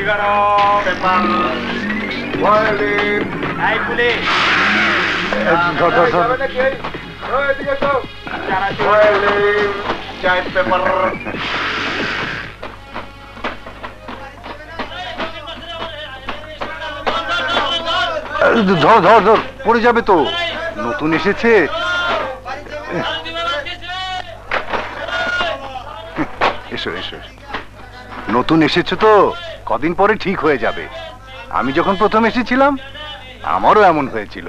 11 paper violin এই police ধর ধর ধর ওই এদিকে এসো ভায়োলিন চাইট পেপার ধর ধর ধর পড়ে যাবে তো নতুন এসেছে এসো এসো নতুন এসেছো তো কদিন পরে ঠিক হয়ে যাবে আমি যখন প্রথম এসেছিলাম আমারও এমন হয়েছিল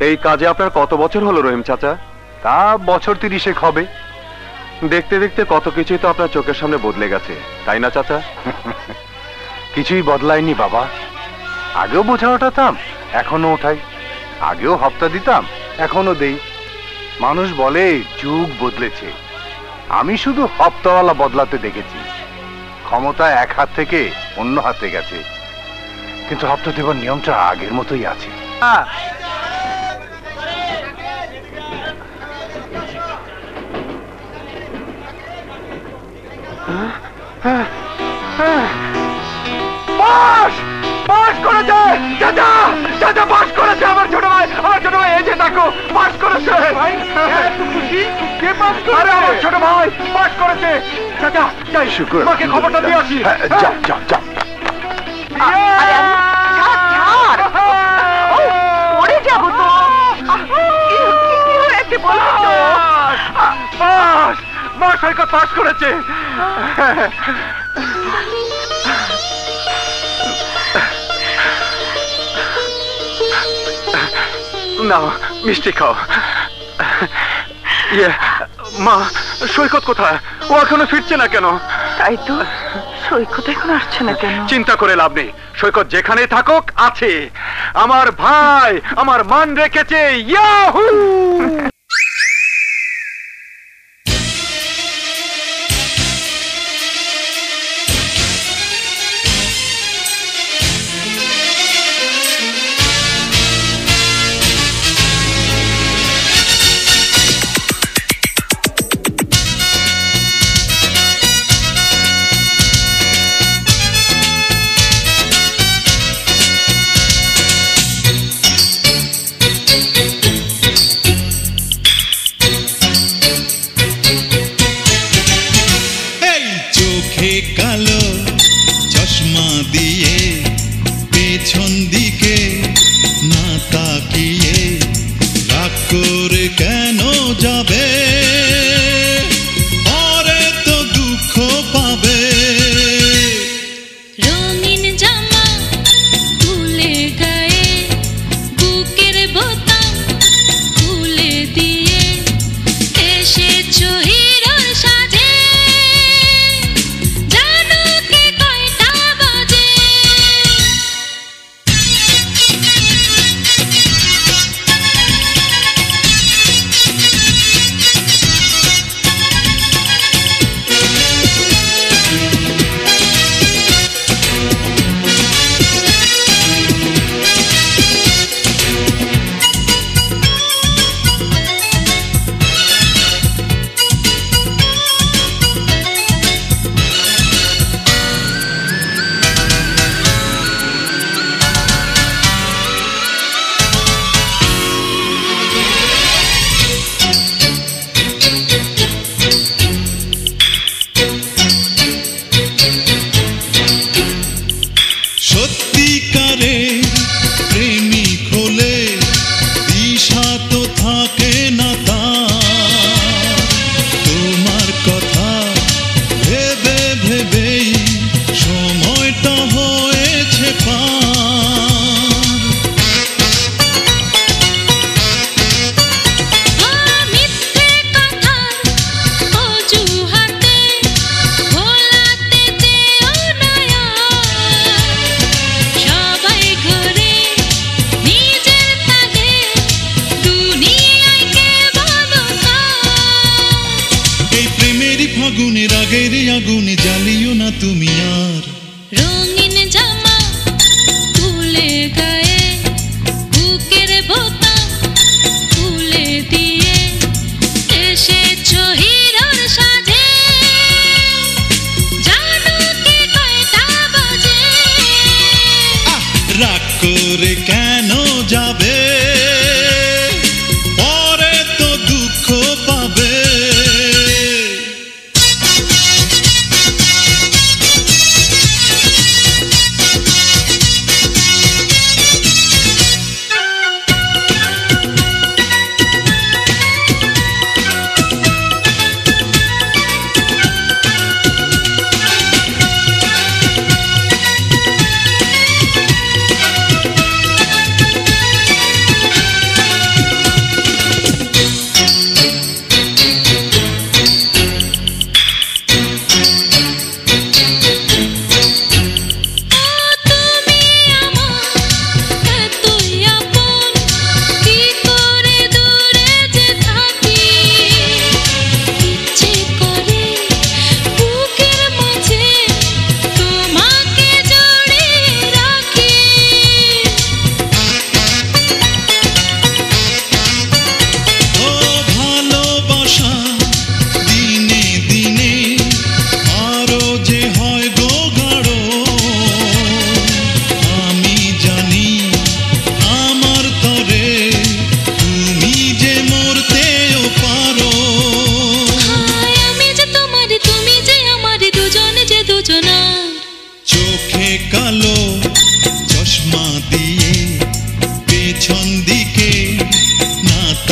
এই কাজে আপনার কত বছর হলো রহিম চাচা? তা বছর 30 হবে। দেখতে দেখতে কত কিছুই তো আপনার চোখের সামনে বদলে গেছে, তাই না চাচা? কিছুই বদলায়নি বাবা, আগেও বোঝা ওঠাতাম এখনো ওঠাই, আগেও হপ্তা দিতাম এখনো দেই। মানুষ বলে যুগ বদলেছে, আমি শুধু হপ্তাওয়ালা বদলাতে দেখেছি। ক্ষমতা এক হাত থেকে অন্য হাতে গেছে, কিন্তু হপ্তা দেবার নিয়মটা আগের মতোই আছে। পাস করেছে চাচা, চাচা পাস করেছে আমার ছোট ভাই, এই যে দেখো পাস করেছে। কে পাস করেছে? আমার ছোট ভাই পাস করেছে। চাচা যাই শুকুর, মাকে খবরটা দিয়ে আসি। যা যা যা। পড়ে যাবো তো, কি হয়েছে বলো তো? পাস, মা সৈকত পাস করেছে। নাও মিষ্টি খাও। মা সৈকত কোথায়? ও এখনো ফিরছে না কেন? তাই তো, সৈকত এখন আসছে না কেন? চিন্তা করে লাভ নেই, সৈকত যেখানে থাকুক আছে। আমার ভাই আমার মান রেখেছে। ইয়াহু! জানো কি কয়টা বাজে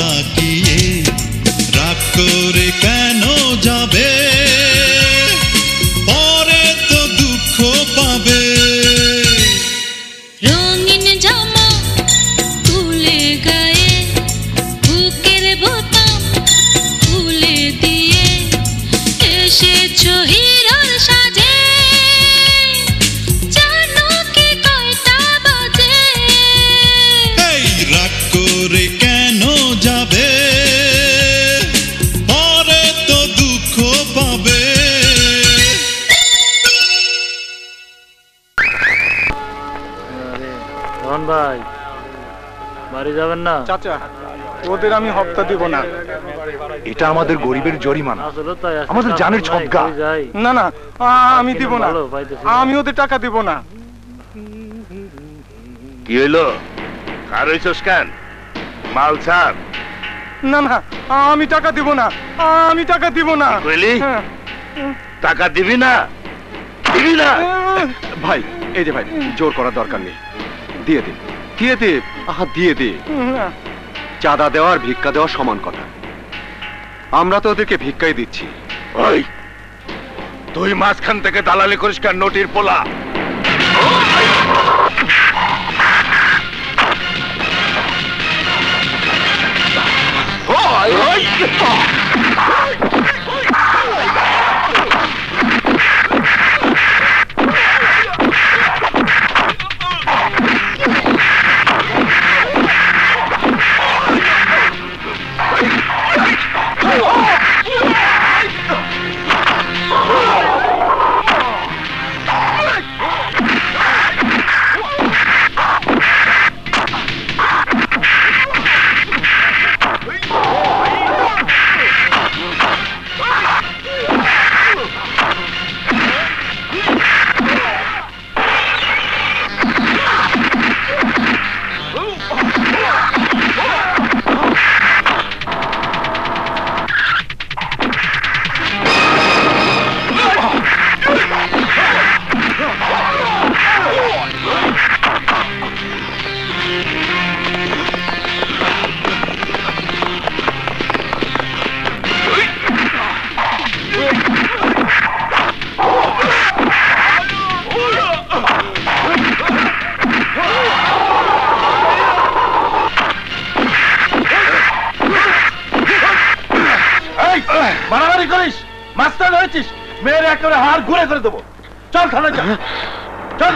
তাকিয়ে রাগ করে কেন যাবে পরে তো দুঃখ পাবে রঙিন জামা তুলে গায়ে বুকের বোতাম খুলে দিয়ে এসেছো হিরোর সাজে জানো কি কয়টা বাজে এই রাগ করে কেন যাবে পরে তো দুঃখ পাবে রহন ভাই বাড়ি যাবেন না? চাচা ওদের আমি হপ্তা দিব না। এটা আমাদের গরিবের জরিমানা, আসলে তাই আজকে আমাদের কাজ জানের নাই, ছদ্গা। কই যাই? না না আমি দিব না, ভালো পাইতেছি না। আমি ওদের টাকা দিব না। কি হইলো? কার হইছস কেন? মাল ছাড়। না না আমি টাকা দিব না, আমি টাকা দিব না। কইলি? হ্যাঁ। টাকা দিবি না? দিবি না? ভাই এই যে ভাই, জোর করার দরকার নেই, দিয়ে দে, দিয়ে দে, আহা দিয়ে দে। চাঁদা দেওয়া আর ভিক্ষা দেওয়া সমান কথা, আমরা তো ওদেরকে ভিক্ষাই দিচ্ছি। ওই তুই মাঝখান থেকে দালালি করিস কেন নোটির পোলা? মারামারি করিস, মাস্টার হয়েছিস, মেয়ের একেবারে হাড় ঘুরে করে দেবো। চল থানায় চল, চল।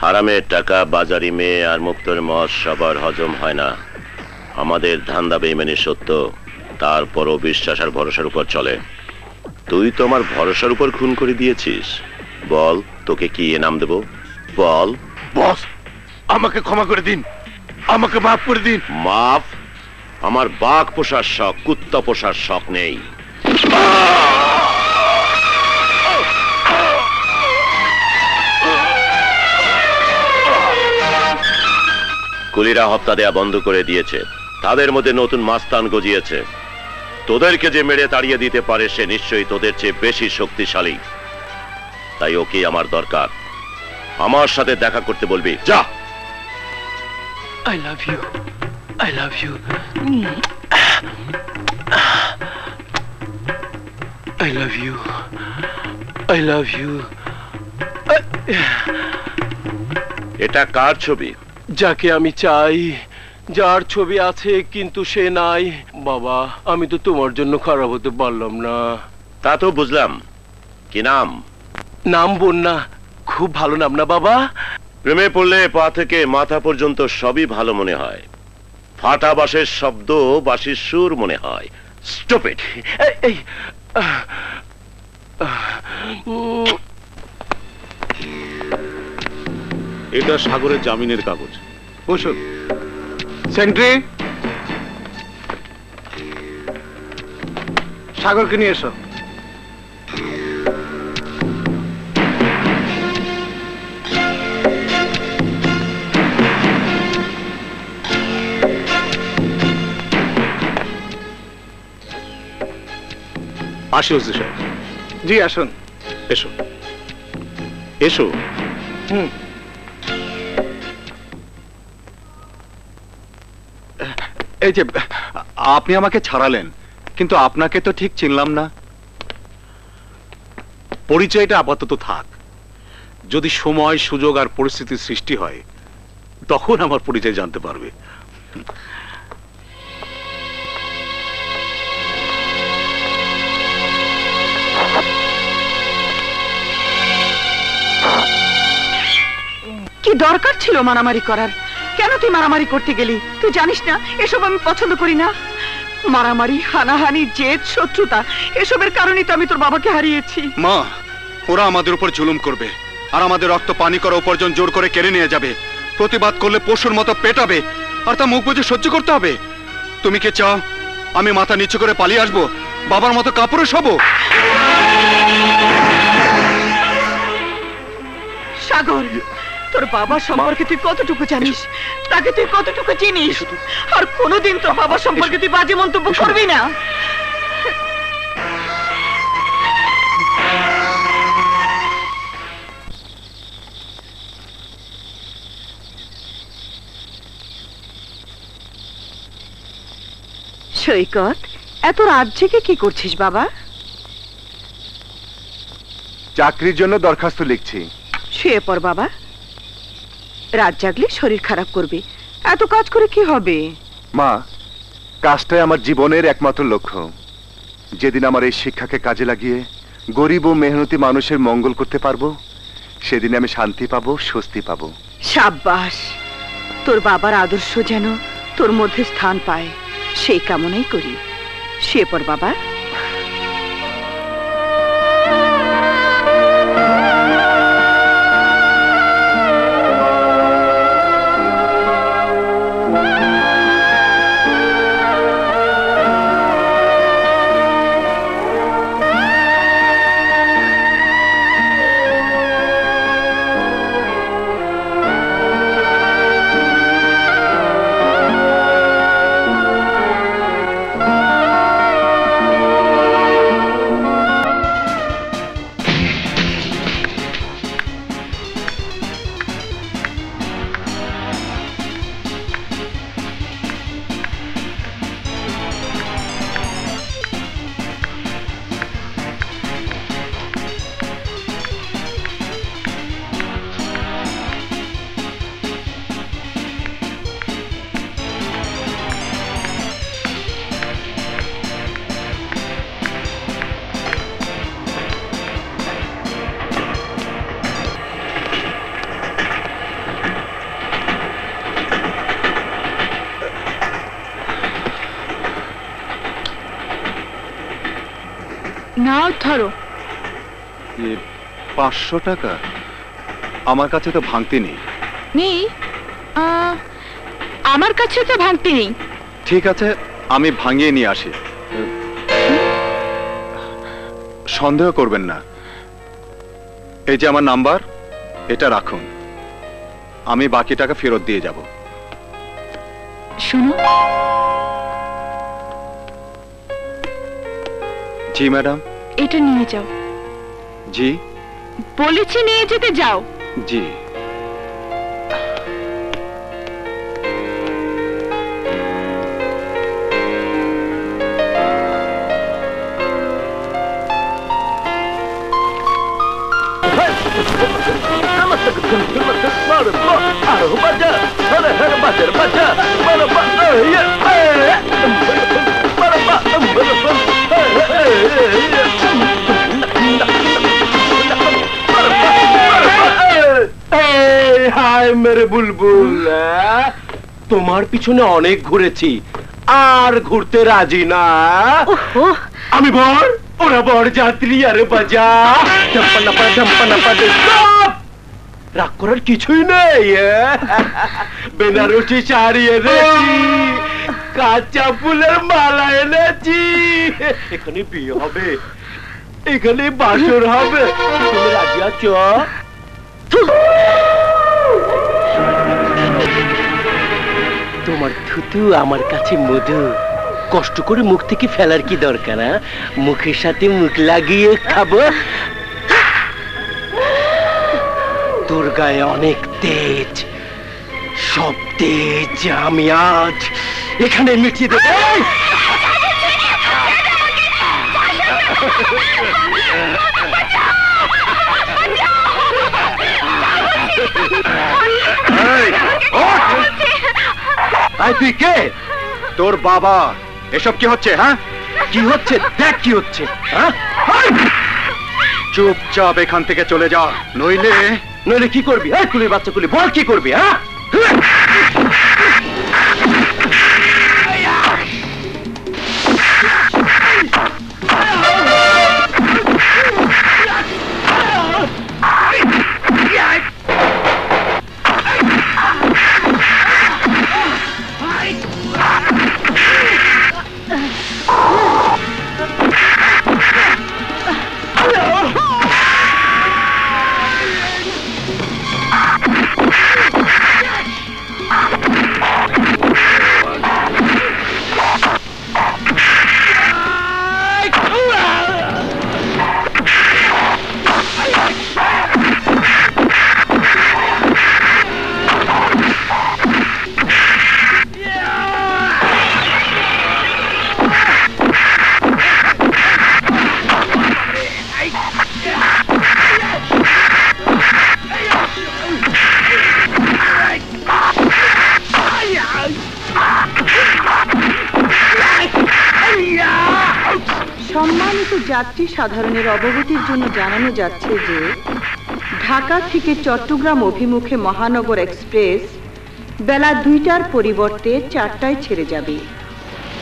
হারামের টাকা, বাজারি মেয়ে আর মুক্তর মদ সবার হজম হয় না। আমাদের ধান্দা বেইমানি সত্য, তারপরও বিশ্বাস আর ভরসার উপর চলে। তুই তো আমার ভরসার উপর খুন করে দিয়েছিস। বল তোকে কি এনাম দেব, বল। বস আমাকে ক্ষমা করে দিন, আমাকে মাফ করে দিন। মাফ? আমার বাঘ পোষার শখ, কুত্তা পোষার শখ নেই। কুলিরা হত্যা দেয়া বন্ধ করে দিয়েছে, তাদের মধ্যে নতুন মাস্তান গজিয়েছে। তোদেরকে যে মেরে তাড়িয়ে দিতে পারে সে নিশ্চয়ই তোদের চেয়ে বেশি শক্তিশালী। তাই ওকে আমার দরকার, আমার সাথে দেখা করতে বলবি, যা। I love you. I love you. I love you. I love you. এটা কার ছবি? যাকে আমি চাই, যার ছবি আছে কিন্তু সে নাই। বাবা আমি তো তোমার জন্য খারাপ হতে পারলাম না। তা তো বুঝলাম, কি নাম? নাম বন্যা। খুব ভালো নাম না বাবা? প্রেমে পড়লে পা থেকে মাথা পর্যন্ত সবই ভালো মনে হয়। ফাটা বাঁশের শব্দ বাঁশির সুর মনে হয়। Stop it. এই এটা সাগরের জামিনের কাগজ। বসুন। সেন্ট্রি, সাগরকে নিয়ে এসো। আসি ওসি সাহেব। জি আসুন। এসো এসো। এই যে আপনি আমাকে ছাড়ালেন, কিন্তু আপনাকে তো ঠিক চিনলাম না। পরিচয়টা আপাতত থাক, যদি সময় সুযোগ আর পরিস্থিতির সৃষ্টি হয় তখন আমার পরিচয় জানতে পারবে। কি দরকার ছিল মারামারি করার? কেন তুই মারামারি করতে গেলি? তুই জানিস না এসব আমি পছন্দ করি না। মারামারি, হানাহানি, জেদ, শত্রুতা, এসবের কারণেই তো আমি তোর বাবাকে হারিয়েছি। মা, ওরা আমাদের উপর জুলুম করবে আর আমাদের রক্ত পানি করা উপার্জন জোর করে কেড়ে নিয়ে যাবে। প্রতিবাদ করলে পশুর মতো পেটাবে, আর তা মুখ বুজে সহ্য করতে হবে। তুমি কি চাও আমি মাথা নিচু করে পালিয়ে আসবো, বাবার মতো কাপুরুষ হব? সাগর, তোর বাবা সম্পর্কে তুই কতটুকু জানিস? তাকে তুই কতটুকু চিনিস? আর কোনোদিন তোর বাবা সম্পর্কে তুই বাজে মন্তব্য করবি না। সৈকত, এত রাত জেগে কি করছিস বাবা? চাকরির জন্য দরখাস্ত লিখছি। শুয়ে পড় বাবা, রাত জাগলে শরীর খারাপ করবে। এত কাজ করে কি হবে? মা, কাজটাই আমার জীবনের একমাত্র লক্ষ্য। যেদিন আমার এই শিক্ষাকে কাজে লাগিয়ে গরিব ও মেহনতি মানুষের মঙ্গল করতে পারবো, সেদিন আমি শান্তি পাবো, স্বস্তি পাবো। সাব্বাস, তোর বাবার আদর্শ যেন তোর মধ্যে স্থান পায়, সেই কামনাই করি। শুয়ে পড় বাবা। নাও ধরো। 500 টাকা? আমার কাছে তো ভাঙতি নেই। নেই? আমার কাছে তো ভাঙতি নেই। ঠিক আছে, আমি ভাঙিয়ে নিয়ে আসি। সন্দেহ করবেন না, এই যে আমার নাম্বার, এটা রাখুন। আমি বাকি টাকা ফেরত দিয়ে যাব। শোনো। জি ম্যাডাম। এটা নিয়ে যাও। জি বলেছি নিয়ে যেতে যাও। জি। হাই মেরে বুলবুল, তোমার পিছনে অনেক ঘুরেছি, আর ঘুরতে রাজি না। আমি বর, ওরা বর যাত্রী। আরে বাজা, রাগ করার কিছুই নেই। বেনারসি শাড়ি এনেছি, কাঁচা ফুলের মালা এনেছি। এখানে বিয়ে হবে, এখানে বাসর হবে। তুমি রাজি আছো? তোমার থুতু আমার কাছে মধু। কষ্ট করে মুখ থেকে ফেলার কি দরকার? মুখের সাথে মুখ লাগিয়ে খাবো। তোর গায়ে অনেক তেজ, সব তেজ আমি আজ এখানে মিটিয়ে দেব। তুই কে? তোর বাবা। এসব কি হচ্ছে? হ্যাঁ, কি হচ্ছে দেখ কি হচ্ছে। চুপচাপ এখান থেকে চলে যা, নইলে নইলে কি করবি? কুলির বাচ্চা কুলি, বল কি করবি? সম্মানিত যাত্রী সাধারণের অবগতির জন্য জানানো যাচ্ছে যে ঢাকা থেকে চট্টগ্রাম অভিমুখে মহানগর এক্সপ্রেস বেলা 2টার পরিবর্তে 4টায় ছেড়ে যাবে।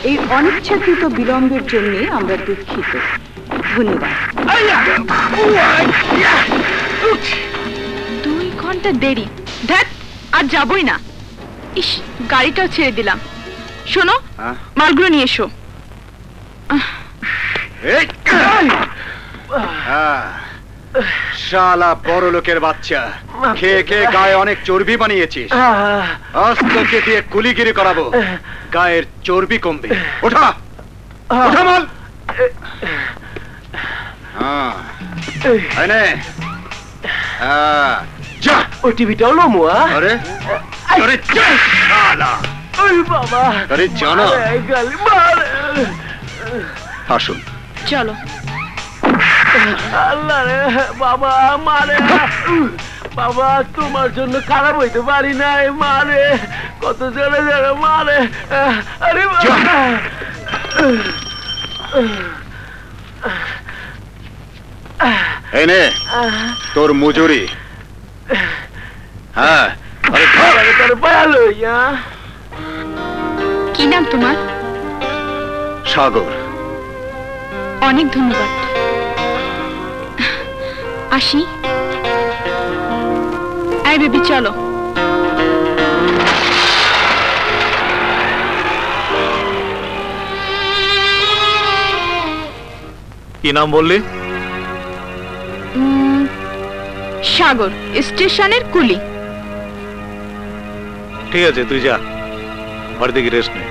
এই অনিচ্ছাকৃত বিলম্বের জন্য আমরা দুঃখিত। ধন্যবাদ। 2 ঘন্টা দেরি। ধ্যাত, আর যাবই না। ইস, গাড়িটাও ছেড়ে দিলাম। শোনো, মালগুলো নিয়ে এসো। শালা বড় লোকের বাচ্চা, খেয়ে খেয়ে গায়ে অনেক চর্বি বানিয়েছিস। আজ তোকে দিয়ে কুলিগিরি করাবো, গায়ের চর্বি কমবে। ওঠা ওঠা মাল। যা, ওই টিভিটাও লমু। আরে আরে যা শালা। বাবা, আরে জানা। আসুন চলো। আল্লাহ রে বাবা, মারে বাবা, তোমার জন্য খারাপ হইতে পারি নাই। মারে কত জোরে জোরে মারে। আরে এনে তোর মজুরি। হ্যাঁ, তোর পায়ালো। কি নাম তোমার? সাগর। অনেক ধন্যবাদ। আসি। এই বেবি, চলো। কি নাম বললি? সাগর, স্টেশনের কুলি। ঠিক আছে, তুই যা, বাড়িতে গিয়ে রেস্ট নে।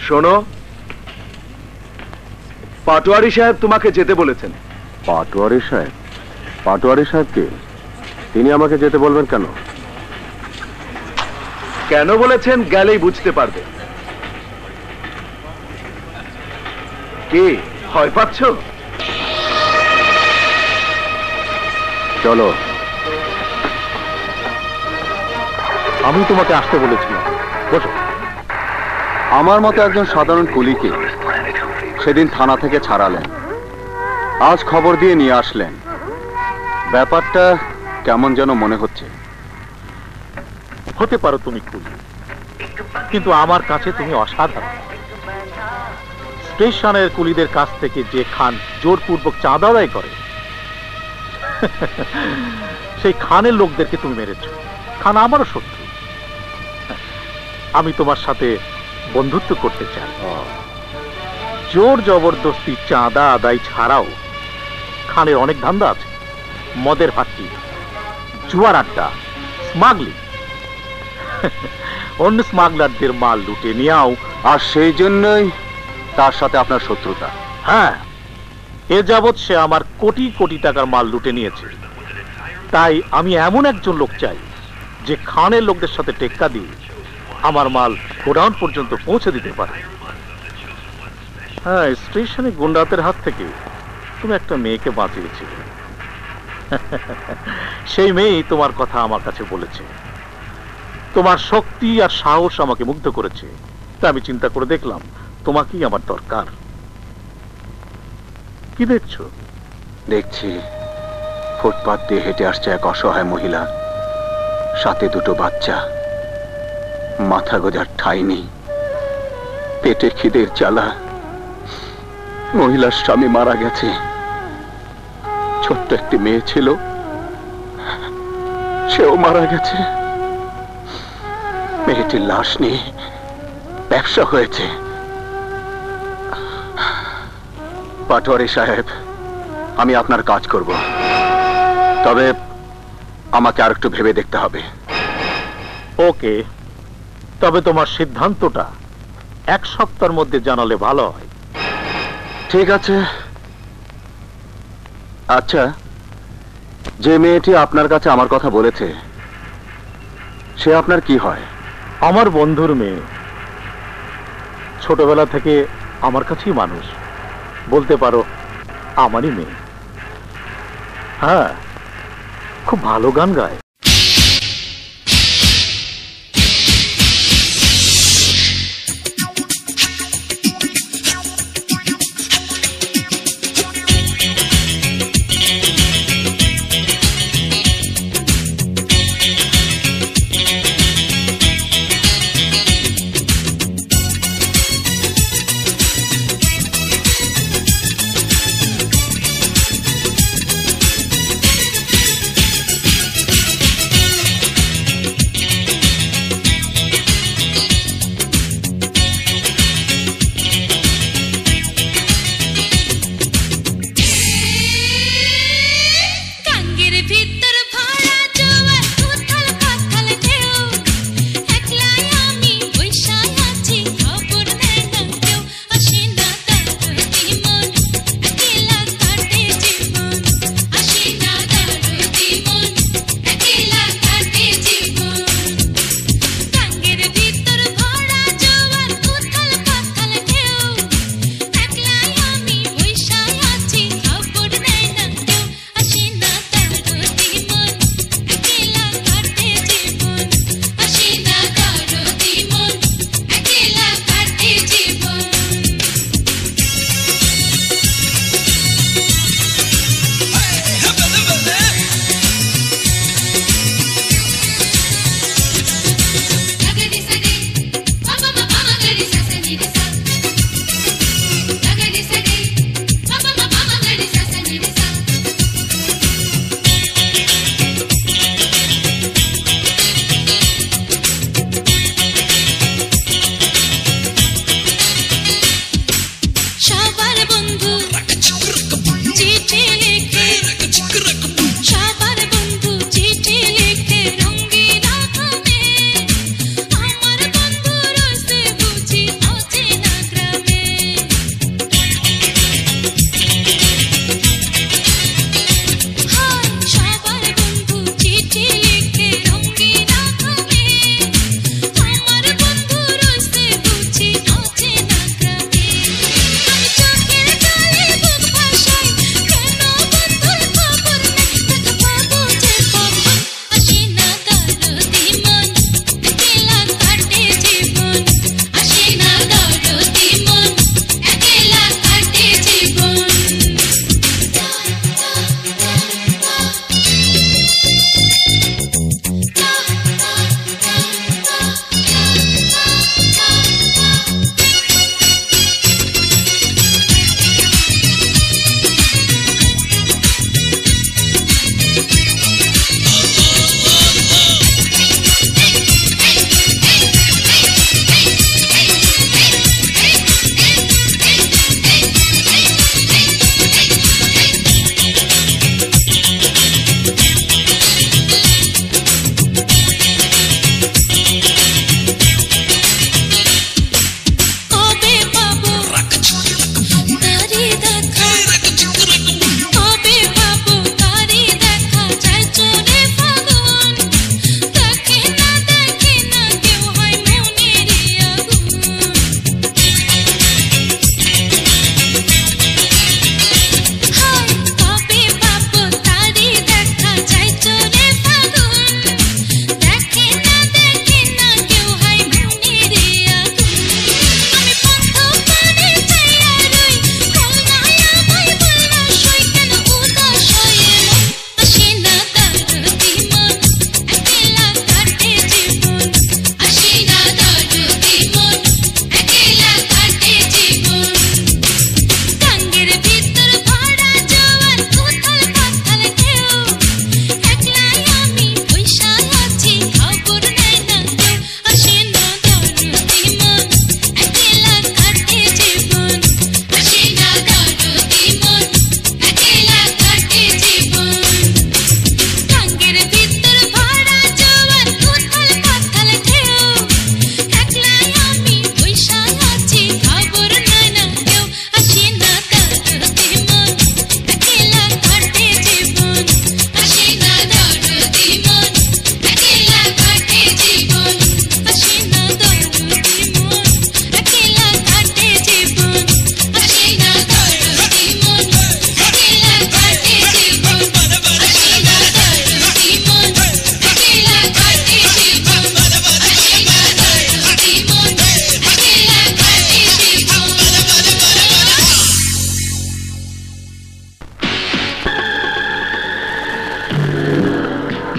শোনো, পাটোয়ারি সাহেব তোমাকে যেতে বলেছেন। পাটোয়ারি সাহেব? পাটোয়ারি সাহেবকে? তিনি আমাকে যেতে বলবেন কেন? কেন বলেছেন গেলেই বুঝতে পারবে। কি ভয় পাচ্ছ? চলো। আমি তোমাকে আসতে বলেছিলাম। বসো। আমার মতো একজন সাধারণ কুলিকে সেদিন থানা থেকে ছাড়ালেন, আজ খবর দিয়ে নিয়ে আসলেন। ব্যাপারটা কেমন যেন মনে হচ্ছে। হতে পারো তুমি কুলি, কিন্তু আমার কাছে তুমি অসাধারণ। স্টেশনের কুলিদের কাছ থেকে যে খান জোরপূর্বক চাঁদা আদায় করে, সেই খানের লোকদেরকে তুমি মেরেছ। খান আমারও শত্রু। আমি তোমার সাথে বন্ধুত্ব করতে চাই। জোর জবরদস্তি চাঁদা আদায় ছাড়াও খানের অনেক ধান্দা আছে। মদের ফাঁকি, জুয়ার আড্ডা, স্মাগলিং। অন্য স্মাগলারদের মাল লুটে নিয়েও। আর সেই জন্যই তার সাথে আপনার শত্রুতা? হ্যাঁ, এ যাবৎ সে আমার কোটি কোটি টাকার মাল লুটে নিয়েছে। তাই আমি এমন একজন লোক চাই যে খানের লোকদের সাথে টেক্কা দিয়ে আমার মাল গোডাউন পর্যন্ত পৌঁছে দিতে পারে। হ্যাঁ, স্টেশনে গুন্ডাদের হাত থেকে তুমি একটা মেয়েকে বাঁচিয়েছিলে। সেই মেয়েই তোমার কথা আমার কাছে বলেছে। তোমার শক্তি আর সাহস আমাকে মুগ্ধ করেছে। তা আমি চিন্তা করে দেখলাম তোমাকেই আমার দরকার। কি দেখছো? দেখছি ফুটপাত দিয়ে হেঁটে আসছে এক অসহায় মহিলা, সাথে দুটো বাচ্চা। মাথা গোজার ঠাঁই নেই, পেটে খিদের জ্বালা। মহিলার স্বামী মারা গেছে, ছোট্ট একটি মেয়ে ছিল, সেও মারা গেছে। মেয়েটির লাশ নিয়ে ব্যবসা হয়েছে। পাটোয়ারি সাহেব, আমি আপনার কাজ করব, তবে আমাকে আর একটু ভেবে দেখতে হবে। ওকে, তবে তোমার সিদ্ধান্তটা 1 সপ্তাহের মধ্যে জানালে ভালো হয়। ঠিক আছে। আচ্ছা, যে মেয়েটি আপনার কাছে আমার কথা বলেছে, সে আপনার কি হয়? আমার বন্ধুর মেয়ে। ছোটবেলা থেকে আমার কাছেই মানুষ, বলতে পারো আমারই মেয়ে। হ্যাঁ, খুব ভালো গান গায়।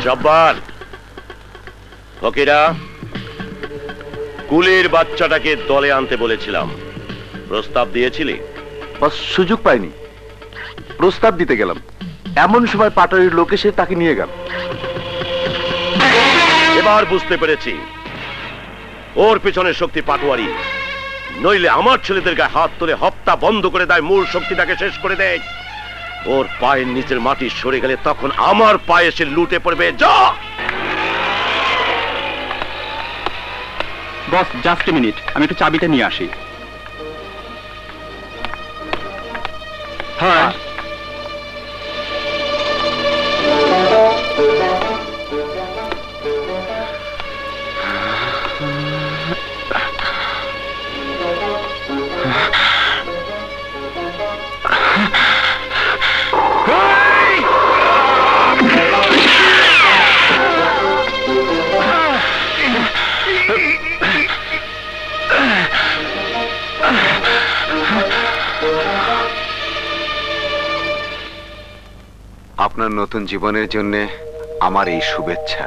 জব্বার, ফকিরা, কুলের বাচ্চাটাকে দলে আনতে বলেছিলাম, প্রস্তাব দিয়েছিলি? বাস সুযোগ পাইনি, প্রস্তাব দিতে গেলাম, এমন সময় পাটারির লোক এসে তাকে নিয়ে গেল। এবার বুঝতে পেরেছি ওর পিছনের শক্তি পাটোয়ারি, নইলে আমার ছেলেদের গায়ে হাত তুলে হপ্তা বন্ধ করে দেয়, মূল শক্তিটাকে শেষ করে দেয়। ওর পায়ের নিচের মাটি সরে গেলে তখন আমার পায়ে সে লুটে পড়বে। যা বস, জাস্ট এ মিনিট, আমি একটু চাবিটা নিয়ে আসি। হ্যাঁ, আপনার নতুন জীবনের জন্য আমার এই শুভেচ্ছা।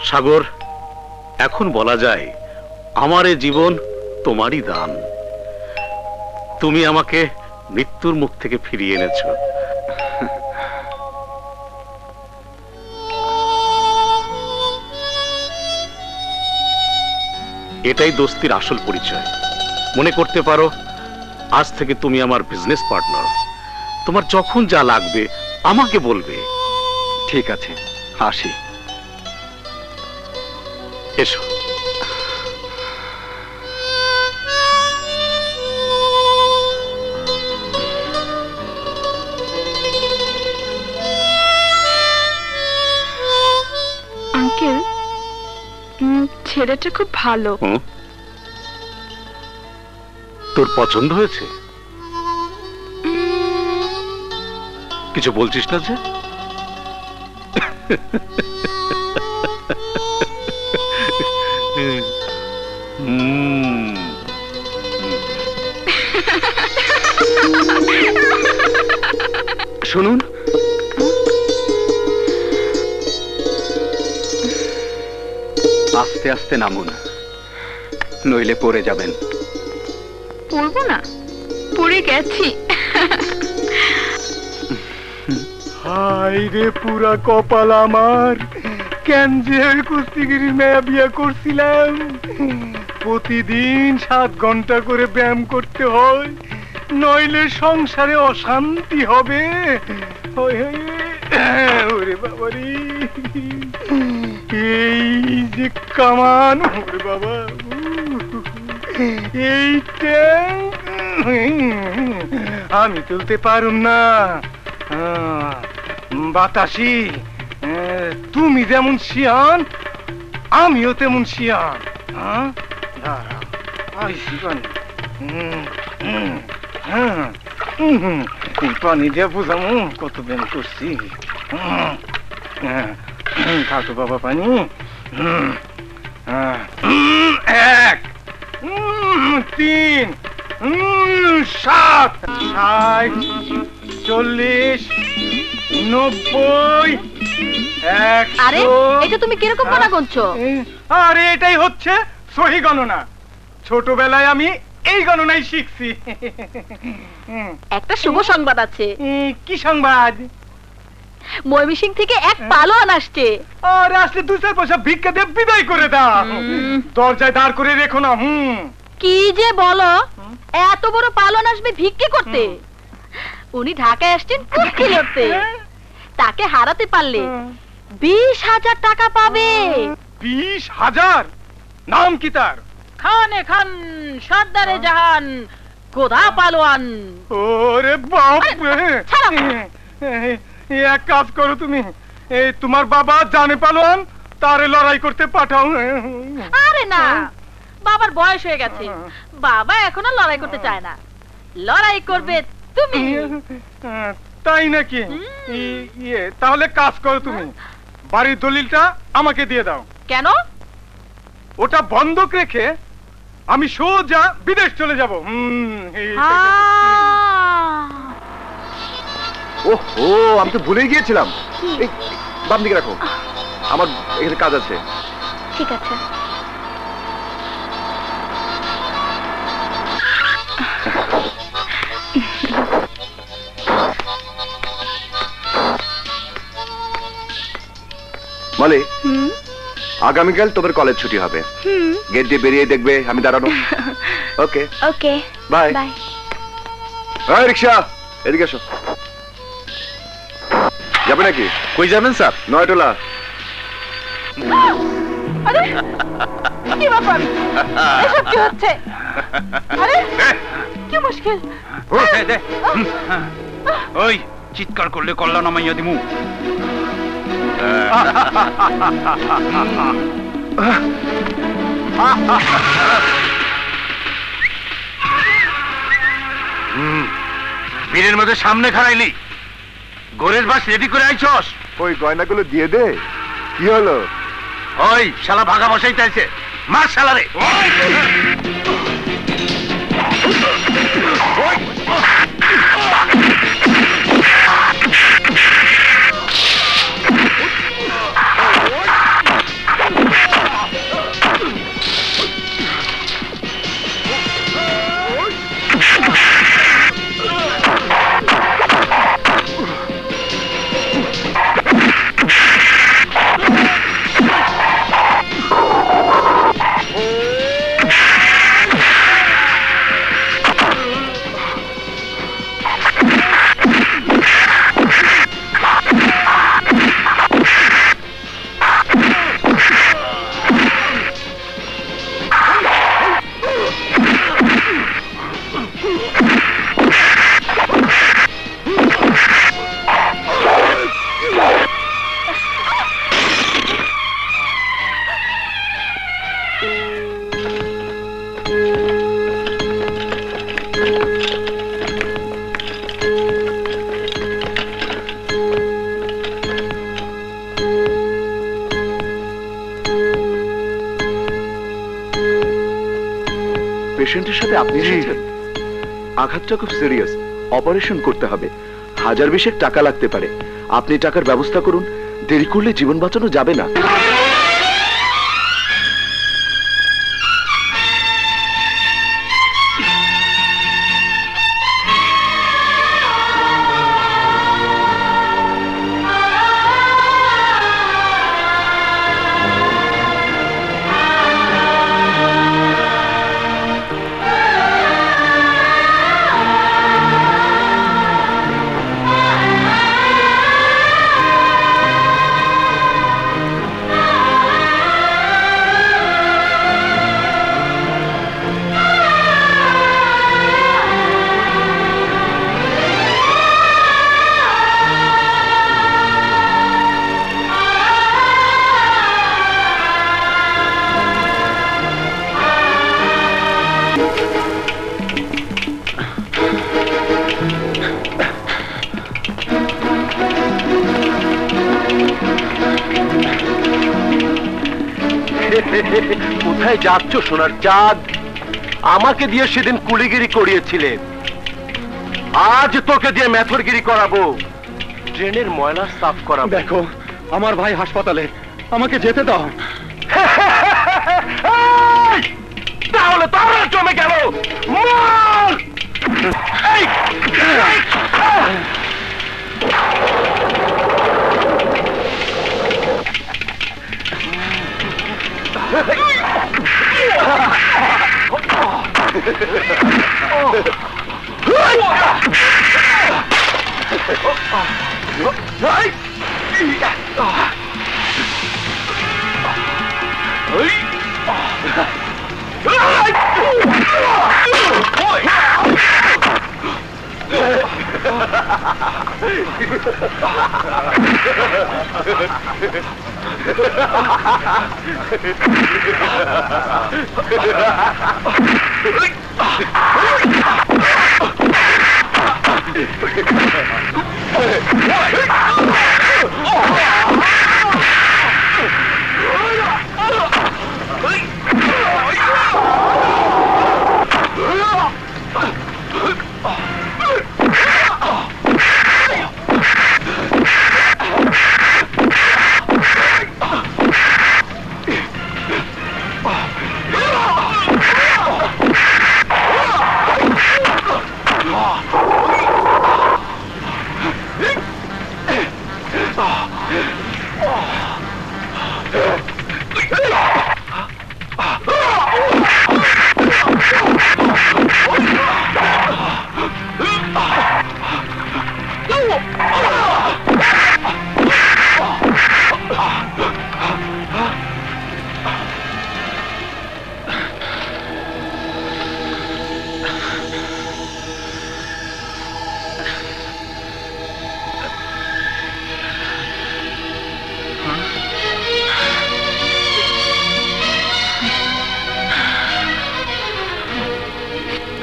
সাগর, এখন বলা যায় আমার এই জীবন তোমারই দান। তুমি আমাকে মৃত্যুর মুখ থেকে ফিরিয়ে এনেছো। এটাই দোস্তির আসল পরিচয়। মনে করতে পারো আজ থেকে তুমি আমার বিজনেস পার্টনার। তোমার যখন যা লাগবে আমাকে বলবে। ঠিক আছে, আসি। এসো। আঙ্কেল, ছেলেটা খুব ভালো। তোর পছন্দ হয়েছে? কিছু বলছিস না যে? শুনুন, আস্তে আস্তে নামুন, নইলে পড়ে যাবেন। পড়বো না, পড়ে গেছি। হাই রে পুরা কপাল আমার, কেন যে কুস্তিগিরি মেয়া বিয়া করছিলাম। প্রতিদিন 7 ঘন্টা করে ব্যায়াম করতে হয়, নইলে সংসারে অশান্তি হবে। ওরে বাবারি, এই যে কামান, ওরে বাবা, এই ট্যাঙ্ক আমি তুলতে পারুম না। বাতাসি, তুমি যেমন শিয়ান আমিও তেমন শিয়ান। দাঁড়াও, পানি দিয়ে বুঝামো কত ব্যায়াম করছি। খাতো বাবা পানি। 1 3 7 40 90 আরে এটা তুমি কিরকম গণনা করছো? আরে এটাই হচ্ছে সহি গণনা। ছোটবেলায় আমি এই গণনাই শিখছি। একটা শুভ সংবাদ আছে। কি সংবাদ? ময়মনসিংহ থেকে এক পালোয়ান আসছে। আর আসলে 2-4 পয়সা ভিক্ষা দিয়ে বিদায় করে দাও, দরজায় দাঁড় করে রেখো না। কি যে বলো, এত বড় পালোয়ান আসবে ভিক্ষে করতে? উনি ঢাকায় আসছেন কুস্তি লড়তে। তাকে হারাতে পারলে 20,000 টাকা পাবে। 20,000? নাম কি তার? খানে খান সর্দারে জাহান গোদা পালোয়ান। ওরে বাপ রে, এক কাজ করো তুমি, এই তোমার বাবা জানে পালোয়ান, তারে লড়াই করতে পাঠাও। আরে না, বাবার বয়স হয়ে গেছে, বাবা এখনো লড়াই করতে চায় না। লড়াই করবে তুমি। তাই নাকি? তাহলে কাজ করো তুমি, বাড়ির দলিলটা আমাকে দিয়ে দাও। কেন? ওটা বন্ধক রেখে আমি সোজা বিদেশ চলে যাব। ওহো, আমি তো ভুলেই গিয়েছিলাম। এই বাম দিকে রাখো, আমার এখানে কাজ আছে। ঠিক আছে। মালি, আগামীকাল তোমার কলেজ ছুটি হবে। গেট দিয়ে বেরিয়ে দেখবে আমি দাঁড়ানো। ওকে ওকে, বাই বাই। এই রিক্সা, এদিকে এসো। যাবে নাকি? কই যাবেন স্যার? নয়টোলা। আরে কি ব্যাপার, এসব কি হচ্ছে? আরে কি মুশকিল? ওই চিৎকার করলে কল্লা নামাইয়া দিমু। বীরের মধ্যে সামনে খাড়াইলি, গোরের বাস রেডি করে আইছস? ওই গয়নাগুলো দিয়ে দে। কি হলো? ওই শালা ভাগা বসাই চাইছে, মার শালারে। পেশেন্টের সাথে আপনি এসেছেন? আঘাতটা খুব সিরিয়াস, অপারেশন করতে হবে। 1000-20 টাকা লাগতে পারে। আপনি টাকার ব্যবস্থা করুন, দেরি করলে জীবন বাঁচানো যাবে না। কোথায় যাচ্ছ সোনার চাঁদ? আমাকে দিয়ে সেদিন কুলিগিরি করিয়েছিলে, আজ তোকে দিয়ে মেথরগিরি করাবো, ট্রেনের ময়লা সাফ করাবো। দেখো আমার ভাই হাসপাতালে, আমাকে যেতে দাও। তাহলে তারা জমে গেল। মর! এই!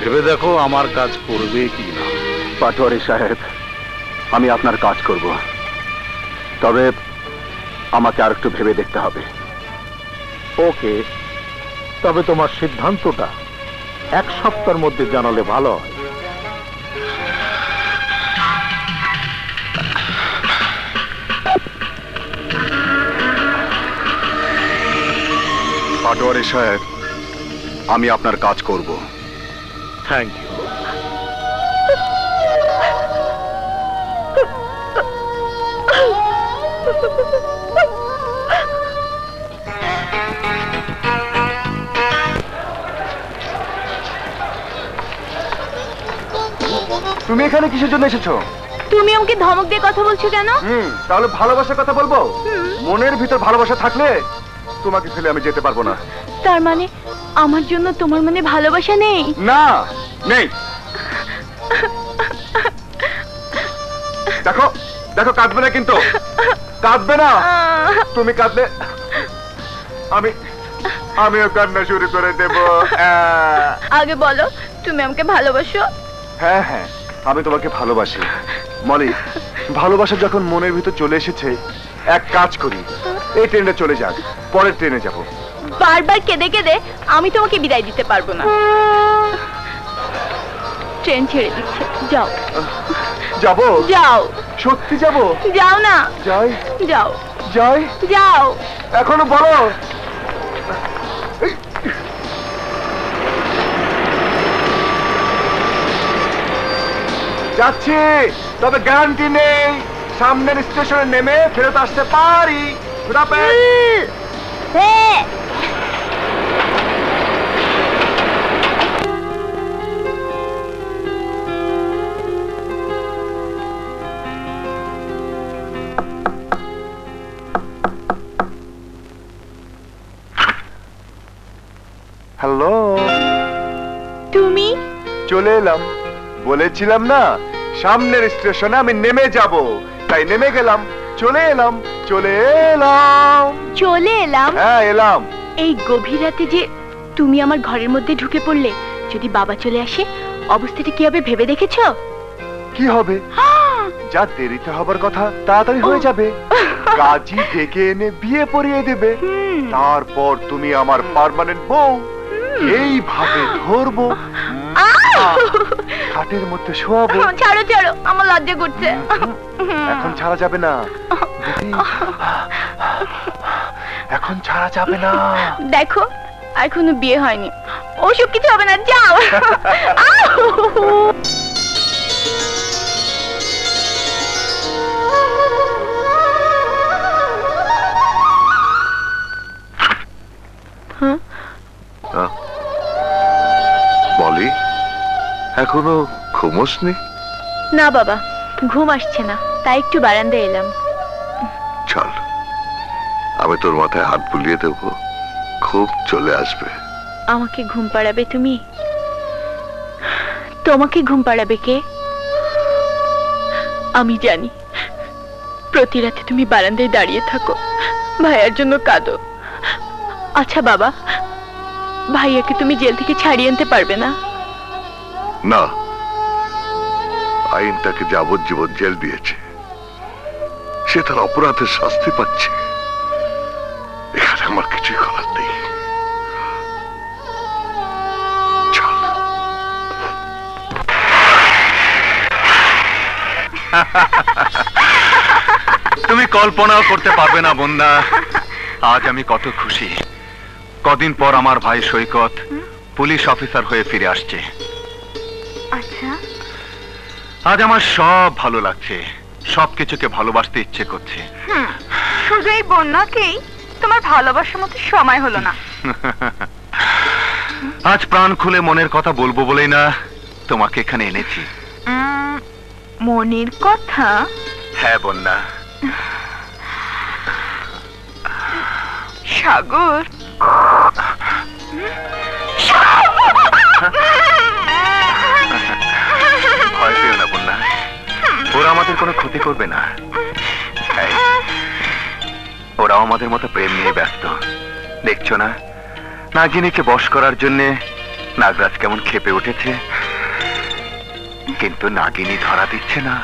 ভেবে দেখো আমার কাজ করবে কি না। পাটোয়ারি সাহেব, আমি আপনার কাজ করব, তবে আমাকে আর একটু ভেবে দেখতে হবে। ওকে, তবে তোমার সিদ্ধান্তটা 1 সপ্তাহের মধ্যে জানালে ভালো হয়। পাটোয়ারি সাহেব, আমি আপনার কাজ করব। Thank you. তুমি এখানে কিসের জন্য এসেছো? তুমি আমাকে ধমক দিয়ে কথা বলছো কেন? তাহলে ভালোবাসার কথা বলবো? মনের ভিতর ভালোবাসা থাকলে তোমাকে ফেলে আমি যেতে পারবো না। তার মানে আমার জন্য তোমার মনে ভালোবাসা নেই? না, নেই। দেখো দেখো, কাঁদবে না কিন্তু, কাঁদবে না। তুমি কাঁদলে আমিও কান্না শুরু করে দেব। আগে বলো তুমি আমাকে ভালোবাসো? হ্যাঁ হ্যাঁ, আমি তোমাকে ভালোবাসি মলি। ভালোবাসা যখন মনের ভিতর চলে এসেছে, এক কাজ করি, এই ট্রেনে চলে যাক, পরের ট্রেনে যাব। বারবার কেঁদে কেঁদে আমি তোমাকে বিদায় দিতে পারবো না। ট্রেন ছেড়ে দিচ্ছে, যাও। যাবো? যাও। সত্যি যাবো? যাও না। যাই? যাও। যাই? যাও। এখনো বলো। যাচ্ছি, তবে গ্যারান্টি নেই সামনের স্টেশনে নেমে ফেরত আসতে পারি। হ্যালো, তুমি? চলে এলাম, বলেছিলাম না সামনের স্টেশনে আমি নেমে যাব, তাই নেমে গেলাম। চলে এলাম, চলে এলাম। চলে এলাম? হ্যাঁ, এলাম। এই গভীর রাতে যে তুমি আমার ঘরের মধ্যে ঢুকে পড়লে, যদি বাবা চলে আসে অবস্থাটা কি হবে ভেবে দেখেছো? কি হবে? যা দেরিতে হবার কথা তাড়াতাড়ি হয়ে যাবে। কাজী ডেকে এনে বিয়ে পড়িয়ে দেবে, তারপর তুমি আমার পার্মানেন্ট বউ। এইভাবে ধরবো, খাটের মধ্যে শোয়াবো। ছাড়ো ছাড়ো, আমার লজ্জা করছে। এখন ছাড়া যাবে না, এখন ছাড়া যাবে না। দেখো এখনো বিয়ে হয়নি, ওসব কিছু হবে না, যাও। বলি, এখনো ঘুমোসনি? না বাবা, ঘুম আসছে না, তাই একটু বারান্দায় এলাম। চল, আমি তোর মাথায় হাত বুলিয়ে দেব, খুব চলে আসবে। আমাকে ঘুম পাড়াবে তুমি? তোমাকে ঘুম পাড়াবে কে? আমি জানি প্রতি রাতে তুমি বারান্দায় দাঁড়িয়ে থাকো, ভাইয়ার জন্য কাঁদো। আচ্ছা বাবা, ভাইয়াকে তুমি জেল থেকে ছাড়িয়ে আনতে পারবে না? না, আইন তাকে যাবজ্জীবন জেল দিয়েছে, সে তার অপরাধের শাস্তি পাচ্ছে। এখানে আমার কিছুই করার নেই। তুমি কল্পনাও করতে পারবে না বন্দা, আজ আমি কত খুশি। কদিন পর আমার ভাই সৈকত পুলিশ অফিসার হয়ে ফিরে আসছে। আচ্ছা, আজ আমার সব ভালো লাগছে। সবকিছুকে ভালোবাসতে ইচ্ছে করছে। শুধু এই বন্যাকেই তোমার ভালোবাসার মতো সময় হলো না। আজ প্রাণ খুলে মনের কথা বলবো বলেই না তোমাকে এখানে এনেছি। মনের কথা? হ্যাঁ বন্যা। সাগর, ভয় পেও না বন্যা, ওরা আমাদের কোনো ক্ষতি করবে না। ওরাও আমাদের মতো প্রেম নিয়ে ব্যস্ত। দেখছো না নাগিনীকে বশ করার জন্যে নাগরাজ কেমন ক্ষেপে উঠেছে, কিন্তু নাগিনী ধরা দিচ্ছে না।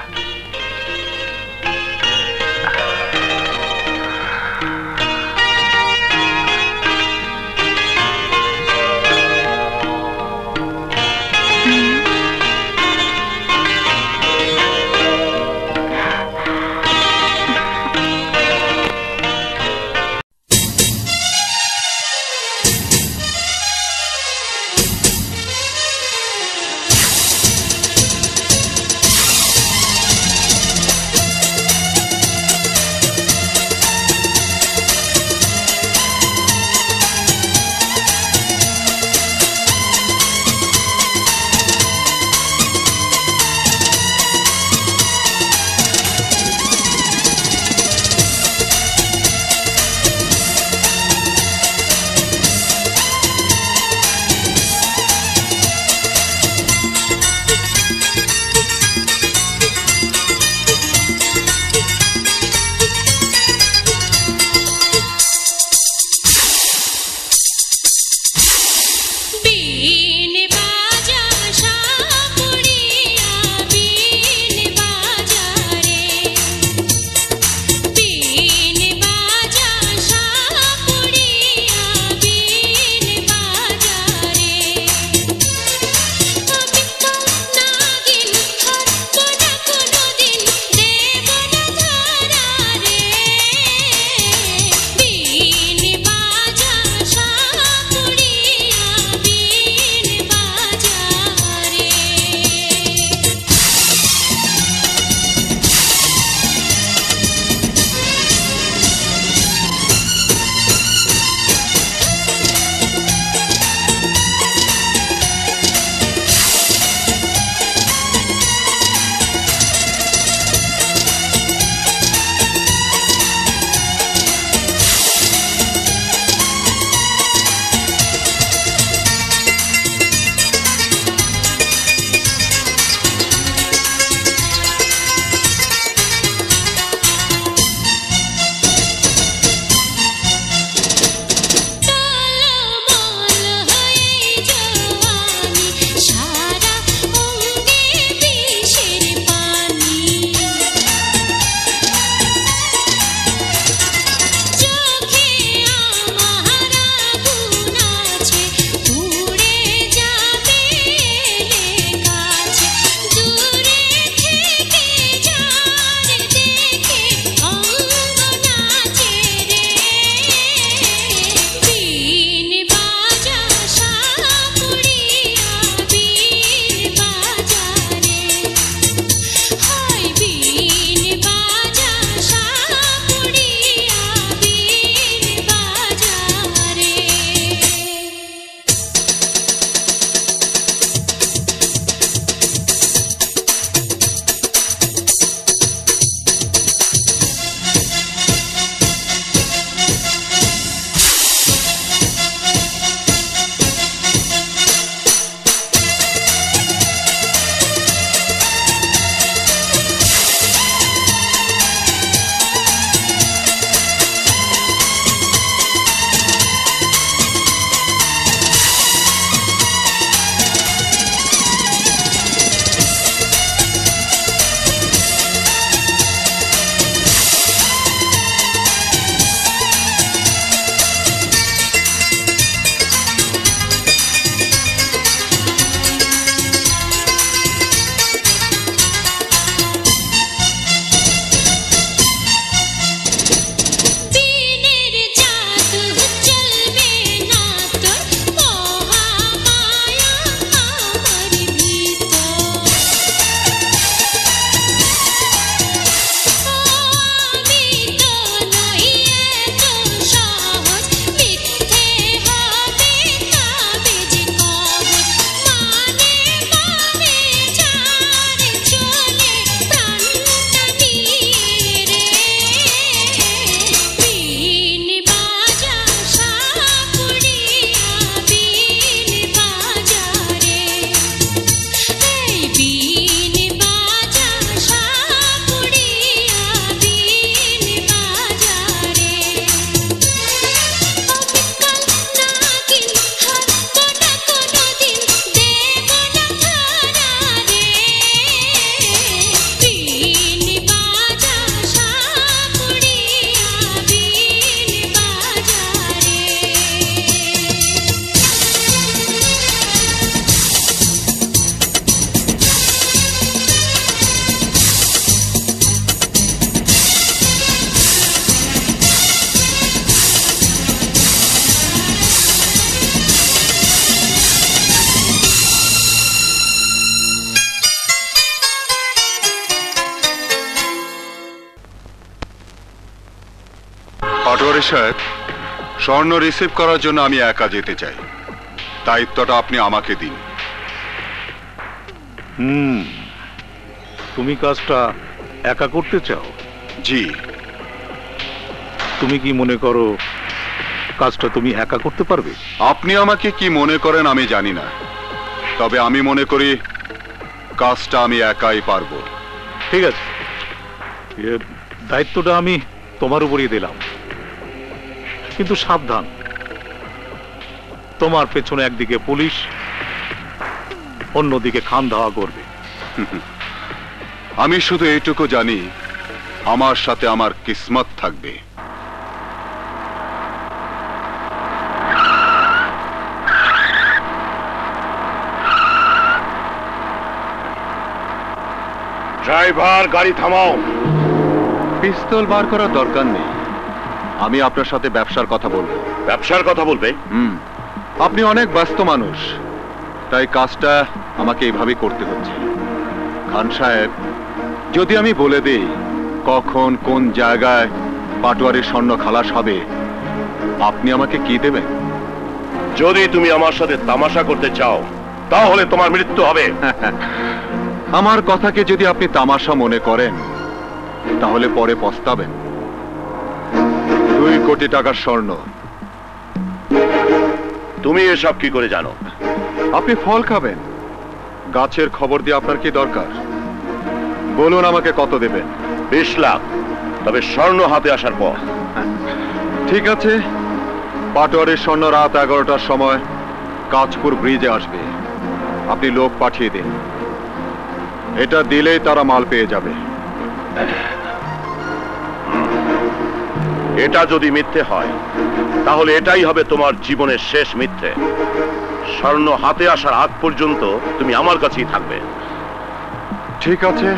পাটোয়ারি সাহেব, স্বর্ণ রিসিভ করার জন্য আমি একা যেতে চাই। দায়িত্বটা আপনি আমাকে দিন। তুমি কাজটা একা করতে চাও? জি। তুমি কি মনে করো কাজটা তুমি একা করতে পারবে? আপনি আমাকে কি মনে করেন আমি জানি না, তবে আমি মনে করি কাজটা আমি একাই পারবো। ঠিক আছে, দায়িত্বটা আমি তোমার উপরই দিলাম, কিন্তু সাবধান, তোমার পেছনে একদিকে পুলিশ, অন্যদিকে খান ধাওয়া করবে। আমি শুধু এইটুকু জানি, আমার সাথে আমার কিসমত থাকবে। ড্রাইভার, গাড়ি থামাও। পিস্তল বার করার দরকার নেই, আমি আপনার সাথে ব্যবসার কথা বলবো। ব্যবসার কথা বলবে? আপনি অনেক ব্যস্ত মানুষ, তাই কাজটা আমাকে এইভাবে করতে হচ্ছে। খান সাহেব, যদি আমি বলে দিই কখন কোন জায়গায় পাটোয়ারির স্বর্ণ খালাস হবে, আপনি আমাকে কি দেবেন? যদি তুমি আমার সাথে তামাশা করতে চাও, তাহলে তোমার মৃত্যু হবে। আমার কথাকে যদি আপনি তামাশা মনে করেন, তাহলে পরে পস্তাবেন। 2 কোটি টাকার স্বর্ণ। তুমি এসব কি করে জানো? আপনি ফল খাবেন, গাছের খবর দিয়ে আপনার কি দরকার? বলুন আমাকে কত দেবেন? 20 লাখ, তবে স্বর্ণ হাতে আসার পর। ঠিক আছে, পাটোয়ারির স্বর্ণ রাত 11টার সময় কাঁচপুর ব্রিজে আসবে। আপনি লোক পাঠিয়ে দিন, এটা দিলেই তারা মাল পেয়ে যাবে। এটা যদি মিথ্যে হয়, তাহলে এটাই হবে তোমার জীবনের শেষ মিথ্যে। স্বর্ণ হাতে আসার আগ পর্যন্ত তুমি আমার কাছেই থাকবে। ঠিক আছে,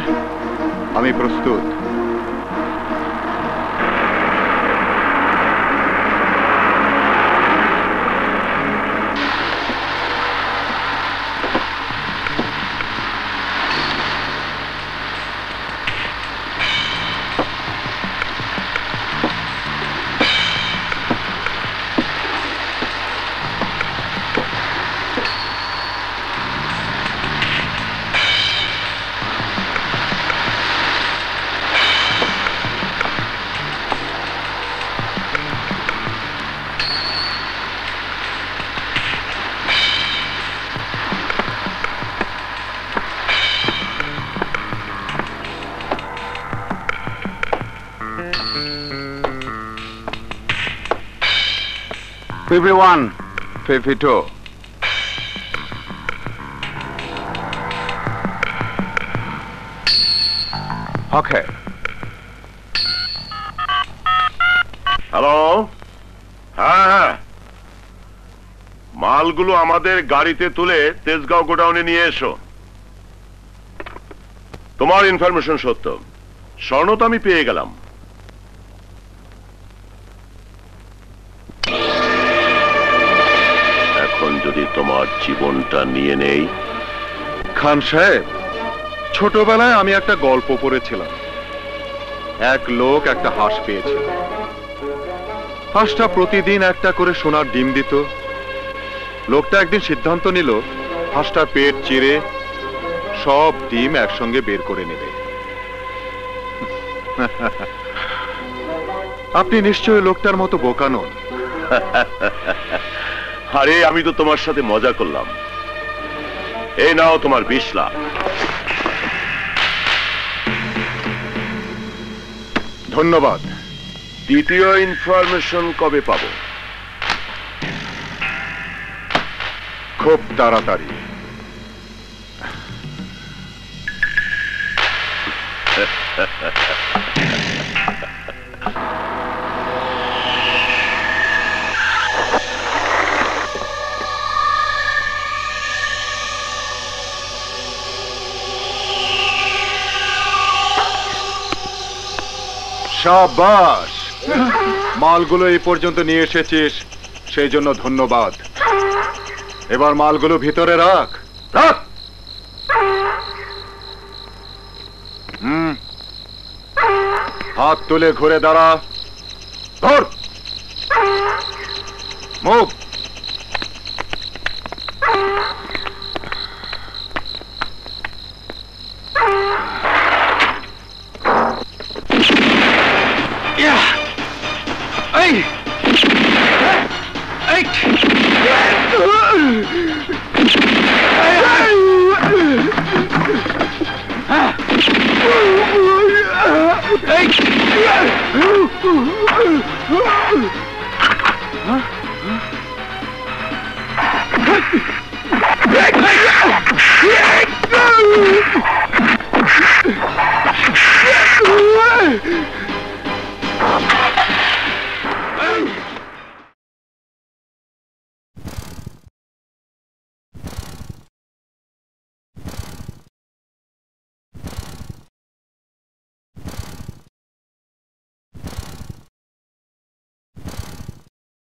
আমি প্রস্তুত। Everyone, 52. Okay. হ্যালো, হ্যাঁ, মালগুলো আমাদের গাড়িতে তুলে তেজগাঁও গোডাউনে নিয়ে এসো। তোমার ইনফরমেশন সত্য, স্বর্ণ তো আমি পেয়ে গেলাম। এখন যদি তোমার জীবনটা নিয়ে নেই। খান সাহেব, ছোটবেলায় আমি একটা গল্প পড়েছিলাম। এক লোক একটা হাঁস পেয়েছিল। হাঁসটা প্রতিদিন একটা করে সোনার ডিম দিত। লোকটা একদিন সিদ্ধান্ত নিল হাঁসটার পেট চিরে সব ডিম একসঙ্গে বের করে নেবে। আপনি নিশ্চয়ই লোকটার মতো বোকা নন। আরে, আমি তো তোমার সাথে মজা করলাম। এই নাও তোমার 20 লাখ। ধন্যবাদ। দ্বিতীয় ইনফরমেশন কবে পাবো? খুব তাড়াতাড়ি। শাবাশ, মালগুলো এই পর্যন্ত নিয়ে এসেছিস, সেই জন্য ধন্যবাদ। এবার মালগুলো ভিতরে রাখ। রাখ। হাত তুলে ঘুরে দাঁড়া। ধর। মুভ। এই এই